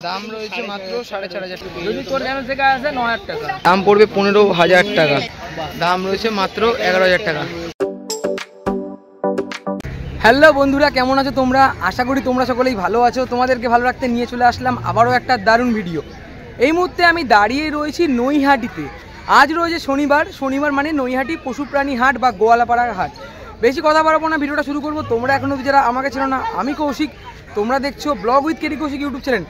দাম রয়েছে মাত্র 4,500 টাকা। যদি তোর চ্যানেল থেকে আসে 9,000 টাকা, দাম পড়বে 15,000 টাকা। দাম রয়েছে মাত্র 11,000 টাকা। হ্যালো বন্ধুরা, কেমন আছো তোমরা? আশা করি তোমরা সকলেই ভালো আছো। তোমাদেরকে ভালো রাখতে নিয়ে চলে আসলাম আবারও একটা দারুণ ভিডিও। এই মুহূর্তে আমি দাঁড়িয়ে রয়েছি নৈহাটিতে। আজ রয়েছে শনিবার মানে নৈহাটি পশু প্রাণী হাট বা গোয়ালাপাড়ার হাট। বেশি কথা বাড়াবো না, ভিডিওটা শুরু করবো। তোমরা এখনো যারা আমাকে ছিল না, আমি কৌশিক, তোমরা দেখছো blog with KD Kaushik YouTube channel.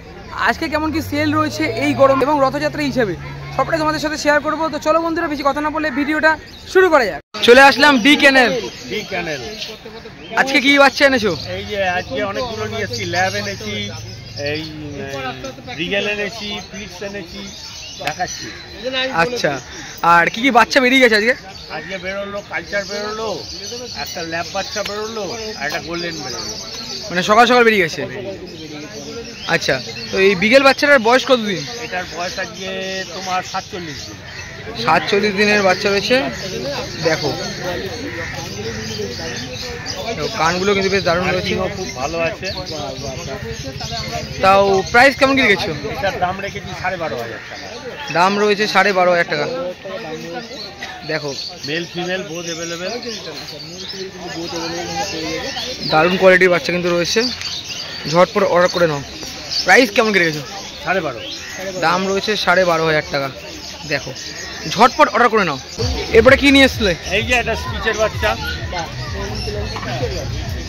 আজকে কেমন কি সেল রয়েছে এই গরম এবং রথযাত্রা হিসেবে সবটাই তোমাদের সাথে শেয়ার করবো। তো চলো বন্ধুরা, বেশি কথা না বলে ভিডিওটা শুরু করা যাক। চলে আসলাম ডি ক্যানেল। আজকে কি বাচ্চা এনেছো? এই যে আজকে অনেকগুলো নিয়ে এসেছি। ল্যাব এনেছি, এই রিগেল এনেছি, ফিক্স এনেছি, দেখাচ্ছি। আচ্ছা, আর কি কি বাচ্চা বেরিয়ে গেছে আজকে? আজকে বেরোলো কালচার, বেরোলো একটা ল্যাব বাচ্চা, বেরোলো আর একটা গোল্ডেন বেরোলো। মানে সকাল সকাল বেরিয়ে গেছে। আচ্ছা, তো এই বিগেল বাচ্চাটার বয়স কতদিন? এটার বয়স আজকে তোমার 47 দিন। 47 দিনের বাচ্চা রয়েছে। দেখো কানগুলো কিন্তু বেশ দারুণ রয়েছে, খুব ভালো আছে। তাও প্রাইস কেমন কি রেখেছো? এটার দাম রেখেছি 12,500 টাকা। দাম রয়েছে 12,500 টাকা। দেখো মেল ফিমেল বোথ অ্যাভেলেবেল। দারুণ কোয়ালিটির বাচ্চা কিন্তু রয়েছে, ঝটপট অর্ডার করে নাও। প্রাইস কেমন কি রেখেছো? 12,500। দাম রয়েছে 12,500 টাকা। দেখো ঝটপট অর্ডার করে নাও। এরপরে কি নিয়ে এসছিলে? এই যে একটা স্পিচের বাচ্চা।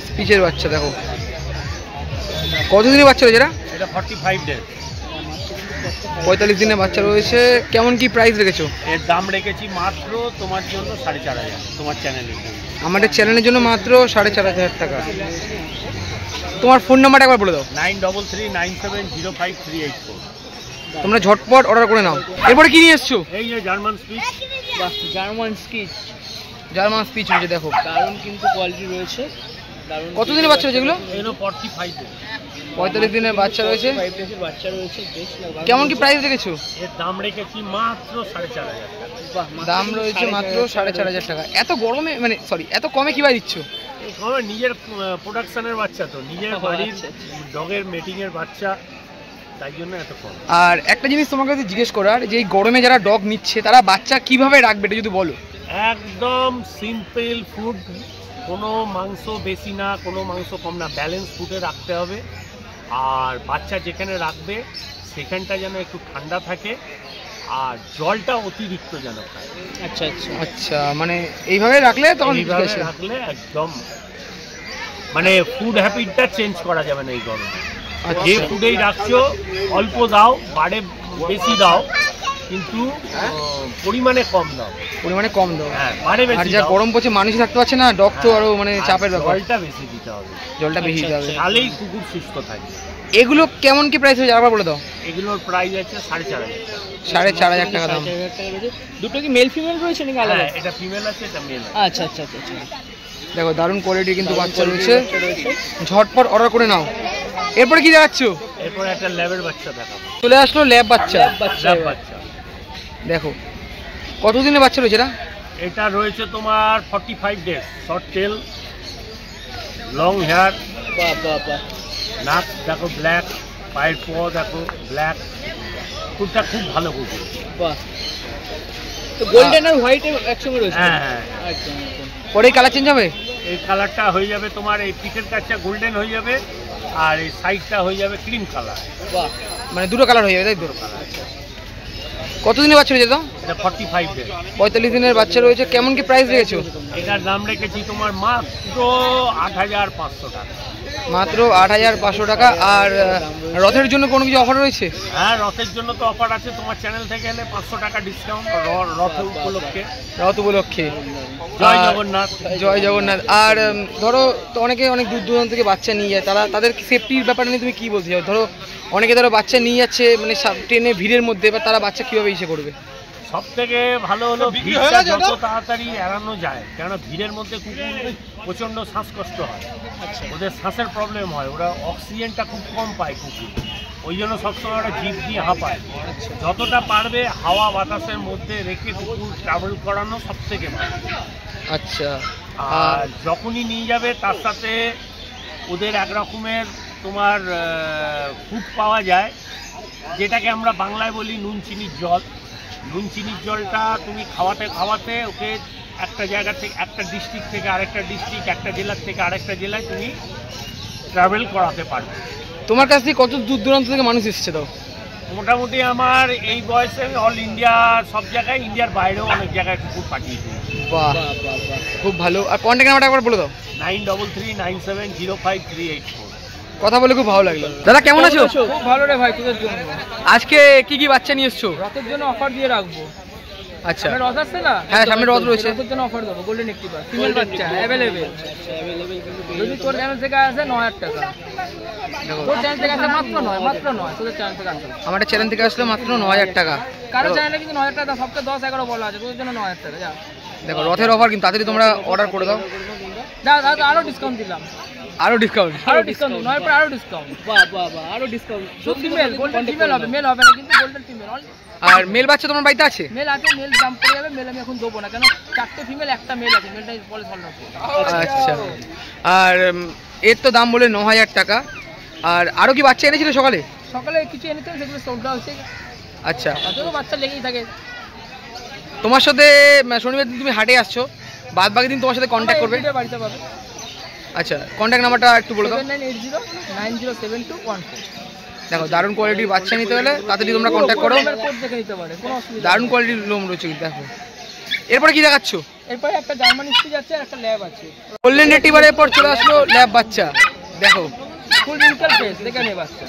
স্পিচের বাচ্চা দেখো কতদিনের বাচ্চা রয়েছে? এটা 45 ডেজ। 45 দিনের বাচ্চা রয়েছে। কেমন কি প্রাইস রেখেছো? এর দাম রেখেছি মাত্র তোমার জন্য 4,500, তোমার চ্যানেলের জন্য। আমাদের চ্যানেলের জন্য মাত্র 4,500 টাকা। তোমার ফোন নাম্বারটা একবার বলে দাও। 9339705384। তোমরা ঝটপট অর্ডার করে নাও। এরপরে কি নিয়ে এসছো? এই যে জার্মান স্পিচ। জার্মান স্পিচ রয়েছে, দেখো দারুণ কিন্তু কোয়ালিটি রয়েছে। কতদিনের বাচ্চা রয়েছে এগুলো? এগুলো 45 ডেজ। 45 দিনের বাচ্চা রয়েছে। বাচ্চা রয়েছে বেশ। কেমন কি প্রাইস রেখেছো? এর দাম রেখেছি মাত্র 4,500 টাকা। দাম রয়েছে মাত্র 4,500 টাকা। এত গরমে মানে এত কমে কিভাবে দিচ্ছ? আমার নিজের প্রোডাকশনের বাচ্চা, তো নিজের বাড়ির ডগের মিটিংয়ের বাচ্চা, তাই জন্য এত কম। আর একটা জিনিস তোমাকে যদি জিজ্ঞেস করার, যে এই গরমে যারা ডগ নিচ্ছে তারা বাচ্চা কিভাবে রাখবে এটা যদি বলো। একদম সিম্পল ফুড, কোনো মাংস বেশি না, কোনো মাংস কম না, ব্যালেন্স ফুডে রাখতে হবে। আর বাচ্চা যেখানে রাখবে সেখানটা যেন একটু ঠান্ডা থাকে, আর জলটা অতিরিক্ত যেন খায়। আচ্ছা আচ্ছা আচ্ছা, মানে এইভাবে রাখলে তখন এইভাবে রাখলে একদম মানে ফুড হ্যাবিটটা চেঞ্জ করা যাবে না এই গরমে। যে ফুডেই রাখছো অল্প দাও, বাড়ে বেশি দাও, কিন্তু পরিমাণে কম দাও। পরিমাণে কম দাও। হ্যাঁ, বাড়ে বেশি। আর যা গরম পড়ছে মানুষ থাকতে পারছে না, ডগ তো আরো মানে চাপের ব্যাপার। জলটা বেশি দিতে হবে, জলটা বেশি দিতে হবে, তাহলেই কুকুর সুস্থ থাকবে। এগুলো কেমন কি প্রাইস হয়েছে আবার বলে দাও। এগুলোর প্রাইস আছে 4,500। 4,500 টাকা দাম। দুটো কি মেল ফিমেল রয়েছে নাকি আলাদা? হ্যাঁ, এটা ফিমেল আছে, এটা মেল আছে। আচ্ছা আচ্ছা আচ্ছা। দেখো দারুণ কোয়ালিটি কিন্তু বাচ্চা রয়েছে, ঝটপট অর্ডার করে নাও। এরপরে কি দেখাচ্ছ? এরপর একটা ল্যাবের বাচ্চা দেখাবো। চলে আসলো ল্যাব বাচ্চা। ল্যাব বাচ্চা দেখো কতদিনের বাচ্চা রয়েছে এটা? এটা রয়েছে তোমার 45 days. Short tail, long hair, নাক দেখো ব্ল্যাক, পায়ের পাও দেখো ব্ল্যাক। কুকুরটা খুব ভালো কুকুর। তো গোল্ডেন আর হোয়াইট একসঙ্গে রয়েছে? হ্যাঁ হ্যাঁ। একদম। পরে কালার চেঞ্জ হবে? এই কালারটা হয়ে যাবে তোমার, এই পিঠের কাছটা গোল্ডেন হয়ে যাবে, আর এই সাইডটা হয়ে যাবে ক্রিম কালার। বাহ, মানে দুটো কালার হয়ে যাবে তাই তো? কতদিনের বাচ্চা রয়েছে তো? এটা 45 ডেজ। 45 দিনের বাচ্চা রয়েছে। কেমন কি প্রাইস রেখেছো? এটার দাম রেখেছি তোমার মাত্র 8,500 টাকা। মাত্র 8,500 টাকা। আর রথের জন্য কোনো কিছু অফার রয়েছে? হ্যাঁ, রথের জন্য তো অফার আছে। তোমার চ্যানেল থেকে এলে 500 টাকা ডিসকাউন্ট রথ উপলক্ষে। রথ উপলক্ষে। জয় জগন্নাথ। জয় জগন্নাথ। আর ধরো তো অনেকে অনেক দূর দূরান্ত থেকে বাচ্চা নিয়ে যায়, তাদের সেফটির ব্যাপারে নিয়ে তুমি কি বলতে চাও? ধরো অনেকে বাচ্চা নিয়ে যাচ্ছে মানে ট্রেনে ভিড়ের মধ্যে, এবার তারা বাচ্চা কিভাবে ইসে করবে? সব থেকে ভালো হলো ভিড়টা যত তাড়াতাড়ি এড়ানো যায়, কেন ভিড়ের মধ্যে কুকুর প্রচণ্ড শ্বাসকষ্ট হয়, ওদের শ্বাসের প্রবলেম হয়, ওরা অক্সিজেনটা খুব কম পায় কুকুর, ওই জন্য সবসময় ওরা জিভ দিয়ে হাঁপায়। যতটা পারবে হাওয়া বাতাসের মধ্যে রেখে কুকুর ট্রাভেল করানো সব থেকে ভালো। আচ্ছা, আর যখনই নিয়ে যাবে তার সাথে ওদের এক রকমের তোমার ফুড পাওয়া যায়, যেটাকে আমরা বাংলায় বলি নুন চিনির জল। নুন চিনির জলটা তুমি খাওয়াতে খাওয়াতে ওকে একটা জায়গা থেকে, একটা ডিস্ট্রিক্ট থেকে আরেকটা ডিস্ট্রিক্ট, একটা জেলার থেকে আরেকটা জেলায় তুমি ট্রাভেল করাতে পারবে। তোমার কাছ থেকে কত দূর দূরান্ত থেকে মানুষ এসছে তাও? মোটামুটি আমার এই বয়সে অল ইন্ডিয়া, সব জায়গায়, ইন্ডিয়ার বাইরেও অনেক জায়গায় কুকুর পাঠিয়েছি। বাহ, খুব ভালো। আর কন্ট্যাক্ট নাম্বারটা একবার বলে দাও। 9339705384। কথা বলে খুব ভালো লাগলো। দাদা কেমন আছো? খুব ভালো রে ভাই, তোদের জন্য আজকে কি কি বাচ্চা নিয়ে এসছো? রথের জন্য অফার দিয়ে রাখবো। আচ্ছা, রথ আসছে না? হ্যাঁ সামনে রথ রয়েছে। রথের জন্য অফার দেবো। গোল্ডেন রিট্রিভার ফিমেল বাচ্চা অ্যাভেলেবেল। যদি তোর চ্যানেল থেকে আসে 9000 টাকা, তোর চ্যানেল থেকে আসে মাত্র নয়, তোদের চ্যানেল থেকে আসে। আমার চ্যানেল থেকে আসলে মাত্র 9000 টাকা। কারো চ্যানেলে কিন্তু 9000 টাকা, সবকে 10-11 বলা আছে, তোদের জন্য 9000 টাকা। যা দেখো রথের অফার, কিন্তু তাড়াতাড়ি তোমরা অর্ডার করে দাও। দাদা আরো ডিসকাউন্ট দিলাম, আরো ডিসকাউন্ট, আরো ডিসকাউন্ট, 9 পর আরো ডিসকাউন্ট। বাহ বাহ বাহ, আরো ডিসকাউন্ট। ফিমেল, গোল্ডেন ফিমেল হবে, মেল হবে না কিন্তু, গোল্ডেন ফিমেল। আর মেল বাচ্চা তোমার বাড়িতে আছে? মেল আছে, মেল জাম্প করে যাবে। মেল আমি এখন দেবো না, কেন 4টে ফিমেল, একটা মেল আছে, মেলটা পরে সলভ হবে। আচ্ছা, আর এর তো দাম বলে 9000 টাকা। আর আরো কি বাচ্চা এনেছিল সকালে? সকালে কিছু এনেছে, সেগুলো সোল্ডা হচ্ছে। আচ্ছা, তো বাচ্চা লেগেই থাকে। তোমার সাথে শনিবার দিন তুমি হাটে আসছো, বাদ বাকি দিন তোমার সাথে কন্ট্যাক্ট করবে? বাড়িতে পাবে। আচ্ছা, কন্ট্যাক্ট নাম্বারটা একটু বলে দাও। 7980907214। দেখো দারুণ কোয়ালিটির বাচ্চা নিতে হলে তাড়াতাড়ি তোমরা কন্ট্যাক্ট করো। দেখে নিতে পারে, কোনো অসুবিধা। দারুণ কোয়ালিটির লোম রয়েছে। দেখো এরপরে কি দেখাচ্ছ? এরপরে একটা জার্মান স্পিচ আছে আর একটা ল্যাব আছে। গোল্ডেন রিট্রিভারের পর চলে আসলো ল্যাব বাচ্চা। দেখো ফুল রিঙ্কেল ফেস, দেখে নে বাচ্চা।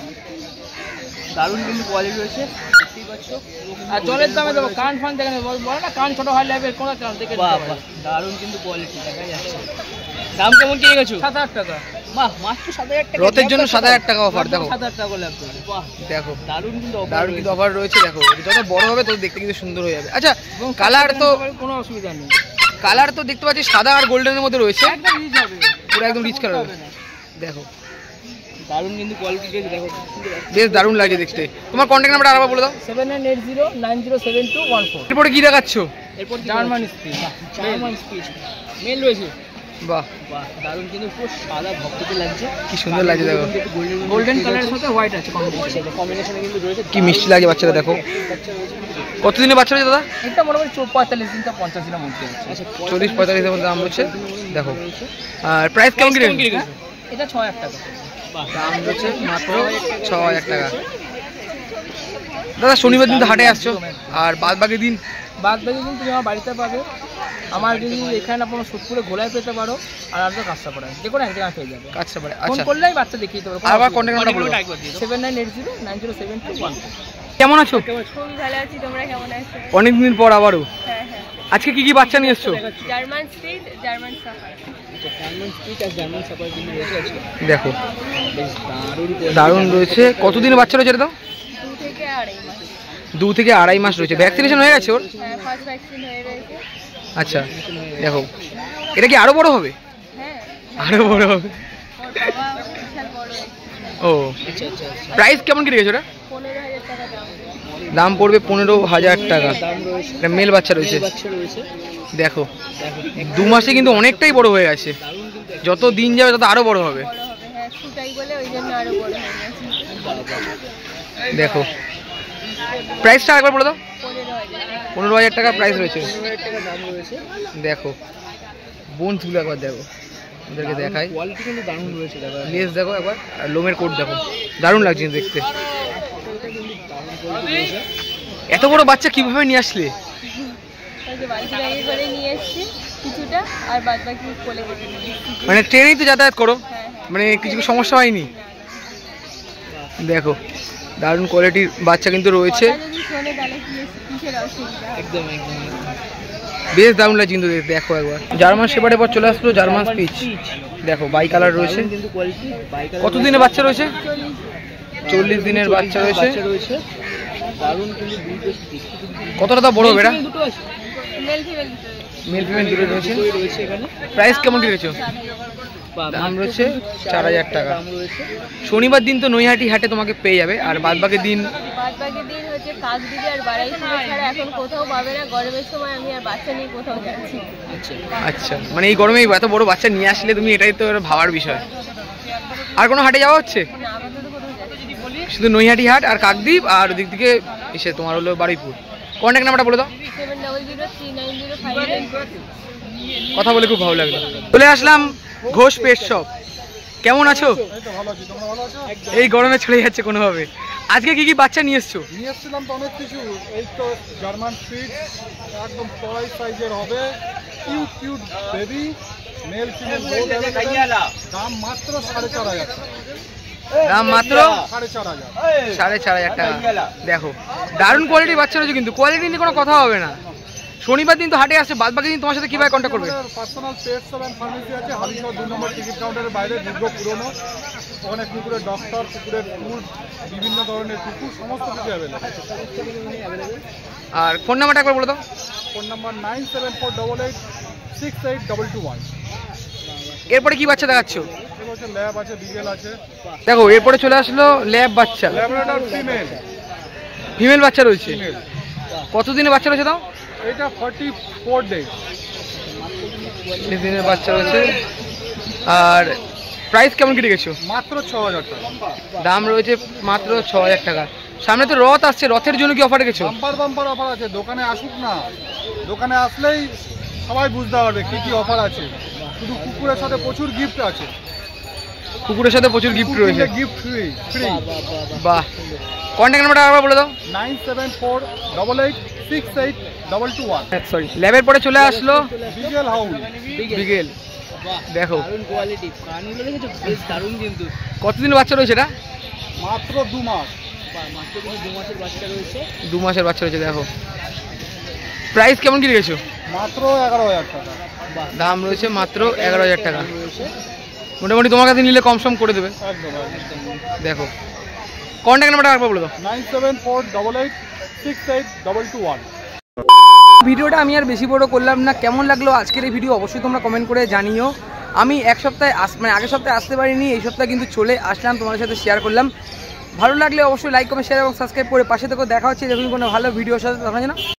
দারুণ কিন্তু কোয়ালিটি রয়েছে, দেখতেই পাচ্ছ। আর জলের দামে দেবো, কান ফান দেখে নেবো। বলে না কান ছোট হয় ল্যাবের, কোনো কারণ দেখে নিতে পারে। দারুণ কিন্তু কোয়ালিটি দেখা যাচ্ছে। দাম কেমন কি গেছো? 7000 টাকা। বাহ, মাত্র 7000 টাকা। রথের জন্য 7000 টাকা অফার। দেখো 7000 টাকা ল্যাব করবে। বাহ, দেখো দারুণ কিন্তু দারুণ কিন্তু অফার রয়েছে। দেখো যত বড় হবে তত দেখতে কিন্তু সুন্দর হয়ে যাবে। আচ্ছা, কালার তো কোনো অসুবিধা নেই। কালার তো দেখতে পাচ্ছি সাদা আর গোল্ডেনের মধ্যে রয়েছে। একদম রিচ হবে, পুরো একদম রিচ কালার হবে। দেখো দারুণ কিন্তু কোয়ালিটি দেখো, বেশ দারুণ লাগে দেখতে। তোমার কন্ট্যাক্ট নাম্বারটা আরেকবার বলে দাও। 7980907214। এরপরে কি দেখাচ্ছ? এরপর German speech, German spitz male রয়েছে। বাহ বাহ, দারুণ কিন্তু পুরো সাদা ভক্তকে লাগছে, কি সুন্দর লাগছে। দেখো গোল্ডেন কালারের সাথে হোয়াইট আছে, কম্বিনেশনে কিন্তু রয়েছে। কি মিষ্টি লাগে বাচ্চাটা। দেখো কতদিনের বাচ্চা রয়েছে দাদা? এটা মোটামুটি 45 দিন থেকে 50 দিনের মধ্যে আছে। আচ্ছা, 40-45 এর মধ্যে দাম রয়েছে। দেখো আর প্রাইস কেমন কি রেখেছো? এটা 6000 টাকা। দাম রয়েছে মাত্র 6000 টাকা। দাদা শনিবার দিন তো হাটে আসছো, আর বাদ বাকি দিন? বাদ বাকি দিন তুমি আমার বাড়িতে পাবে। আমার যদি এখানে আপনার সুতপুরে ঘোলায় পেতে পারো, আর আপনার কাজটা পড়ায় যে কোনো এক জায়গায় পেয়ে যাবে। কাজটা পড়ে। ফোন আচ্ছা, করলেই বাচ্চা দেখিয়ে দেবো। আবার কন্ট্যাক্ট নাম্বার বলো। 7980907214। কেমন আছো? খুব ভালো আছি, তোমরা কেমন আছো? অনেকদিন পর আবারও। হ্যাঁ হ্যাঁ, আজকে কি কি বাচ্চা নিয়ে এসছো? German speech, German shepherd. German Spitz আর জার্মান সাফার কিন্তু রয়েছে আজকে। দেখো বেশ দারুণ রয়েছে। কতদিনের বাচ্চা রয়েছে এটা? 2 থেকে 2.5 মাস। 2 থেকে 2.5 মাস রয়েছে। ভ্যাকসিনেশন হয়ে গেছে ওর? হ্যাঁ, ফার্স্ট ভ্যাকসিন হয়ে রয়েছে। আচ্ছা, দেখো এটা কি আরো বড় হবে? হ্যাঁ, আরো বড় হবে। ওর বাবা বিশাল বড় হয়েছে। ও, প্রাইস কেমন কি রেখেছো? 15000 টাকা দাম। দাম পড়বে 15000 টাকা। এটা মেল বাচ্চা রয়েছে। দেখো 2 মাসে কিন্তু অনেকটাই বড় হয়ে গেছে। যত দিন যাবে তত আরো বড় হবে। বড় হবে, হ্যাঁ, ফুটাই বলে ওই জন্য আরো বড় হয়ে গেছে। দেখো প্রাইসটা একবার বলে দাও। 15000। 15000 টাকা প্রাইস রয়েছে। 15000 টাকা দাম রয়েছে। দেখো বোনসগুলো একবার দেখো, ওদেরকে দেখাই। কোয়ালিটি কিন্তু দারুণ রয়েছে। দেখো লেস দেখো একবার, আর লোমের কোট দেখো, দারুণ লাগছে দেখতে। এত বড় বাচ্চা কিভাবে নিয়ে আসলে? ওই যে বালতি ব্যাগে করে নিয়ে এসেছি কিছুটা, আর বাদ বাকি কোলে করে নিয়ে এসেছি। মানে ট্রেনেই তো যাতায়াত করো, হ্যাঁ হ্যাঁ, মানে কিছু সমস্যা হয়নি? দেখো দারুণ কোয়ালিটির বাচ্চা কিন্তু রয়েছে। কথা যদি শোনে তাহলে কিসের অসুবিধা? একদম একদম বেশ দারুণ লাগছে কিন্তু দেখো একবার। জার্মান শেপার্ডের পর চলে আসলো জার্মান স্পিচ। দেখো বাই কালার রয়েছে। কিন্তু কোয়ালিটি কতদিনের বাচ্চা রয়েছে? 40 দিনের বাচ্চা রয়েছে। দারুণ কিন্তু দুটো কতটা তা বড় হবে এটা? দুটো আছে, মেল ফিমেল দুটো। মেল ফিমেল দুটো রয়েছে। রয়েছে এখানে। প্রাইস কেমন রেখেছো? দাম রয়েছে 4000 টাকা। শনিবার দিন তো নৈহাটি হাটে তোমাকে পেয়ে যাবে, আর বাদবাকি দিন হচ্ছে কাকদ্বীপে আর বারাইপুরে ছাড়া এখন কোথাও পাবে না। গরমের সময় আমি আর বাচ্চা নিয়ে কোথাও যাচ্ছি। আচ্ছা, মানে এই গরমে এত বড় বাচ্চা নিয়ে আসলে তুমি, এটাই তো ভাবার বিষয়। আর কোনো হাটে যাওয়া হচ্ছে? না, আপাতত কোথাও যাচ্ছি। শুধু নৈহাটি হাট আর কাকদ্বীপ, আর ওদিক থেকে এসে তোমার হলো বারুইপুর। কন্ট্যাক্ট নাম্বারটা বলে দাও। 70039058। কথা বলে খুব ভালো লাগলো। চলে আসলাম ঘোষ পেট শপ। কেমন আছো? এই গরমে চলে যাচ্ছে কোনোভাবে। আজকে কি কি বাচ্চা নিয়ে এসছো? নিয়ে এসেছিলাম তো অনেক কিছু। এই তো জার্মান স্পিড একদম টয় সাইজের হবে, cute cute baby, male female both available. দাম মাত্র 4,500 টাকা। দাম মাত্র 4,500। 4,500 টাকা। দেখো দারুণ কোয়ালিটির বাচ্চা রয়েছে, কিন্তু কোয়ালিটি নিয়ে কোনো কথা হবে না। শনিবার দিন তো হাটে আসছে, বাদ বাকি দিন তোমার সাথে কিভাবে কন্ট্যাক্ট করবে? Personal pet shop and pharmacy আছে হালিশহর 2 নম্বর টিকিট কাউন্টারের বাইরে, দুর্গ পুরনো। ওখানে কুকুরের ডক্টর, কুকুরের ফুড, বিভিন্ন ধরনের কুকুর, সমস্ত কিছু অ্যাভেলেবল। আর ফোন নাম্বারটা একবার বলে দাও। Phone number 9748868221। এরপরে কি বাচ্চা দেখাচ্ছ? এগুলো হচ্ছে ল্যাব আছে, বিগেল আছে। দেখো এরপরে চলে আসলো ল্যাব বাচ্চা, ল্যাবরেটর ফিমেল, ফিমেল বাচ্চা রয়েছে। ফিমেল। কতদিনের বাচ্চা রয়েছে দাও? এটা 44 ডেজ। দিনের বাচ্চা রয়েছে। আর প্রাইস কেমন কি রেখেছো? মাত্র 6,000 টাকা। দাম রয়েছে মাত্র 6,000 টাকা। সামনে তো রথ আসছে, রথের জন্য কি অফার রেখেছো? বাম্পার অফার আছে। দোকানে আসুক না, দোকানে আসলেই সবাই বুঝতে পারবে কি কি অফার আছে। শুধু কুকুরের সাথে প্রচুর গিফট আছে। কুকুরের সাথে প্রচুর গিফট রয়েছে। Gift free. বাহ। কন্ট্যাক্ট নাম্বারটা আবার বলে দাও। 9748868221। সরি, ল্যাবের পরে চলে আসলো বিগেল হাউন্ড। বিগেল। দেখো দারুণ কোয়ালিটি, কানগুলো দেখেছো বেশ দারুণ কিন্তু। কতদিন বাচ্চা রয়েছে এটা? মাত্র 2 মাস। মাত্র কিন্তু 2 মাসের বাচ্চা রয়েছে। 2 মাসের বাচ্চা রয়েছে। দেখো প্রাইস কেমন কি রেখেছো? মাত্র 11,000 টাকা। দাম রয়েছে মাত্র 11,000 টাকা। মোটামুটি তোমার কাছে নিলে কম সম করে দেবে। একদম। দেখো কন্ট্যাক্ট নাম্বারটা একবার বলে দাও। 9748868221। ভিডিওটা আমি আর বেশি বড় করলাম না। কেমন লাগলো আজকের এই ভিডিও অবশ্যই তোমরা কমেন্ট করে জানিও। আমি এক সপ্তাহে মানে আগের সপ্তাহে আসতে পারিনি, এই সপ্তাহে কিন্তু চলে আসলাম, তোমাদের সাথে শেয়ার করলাম। ভালো লাগলে অবশ্যই লাইক কমেন্ট শেয়ার এবং সাবস্ক্রাইব করে পাশে থেকে দেখা হচ্ছে যখন কোনো ভালো ভিডিওর সাথে। তখন যেন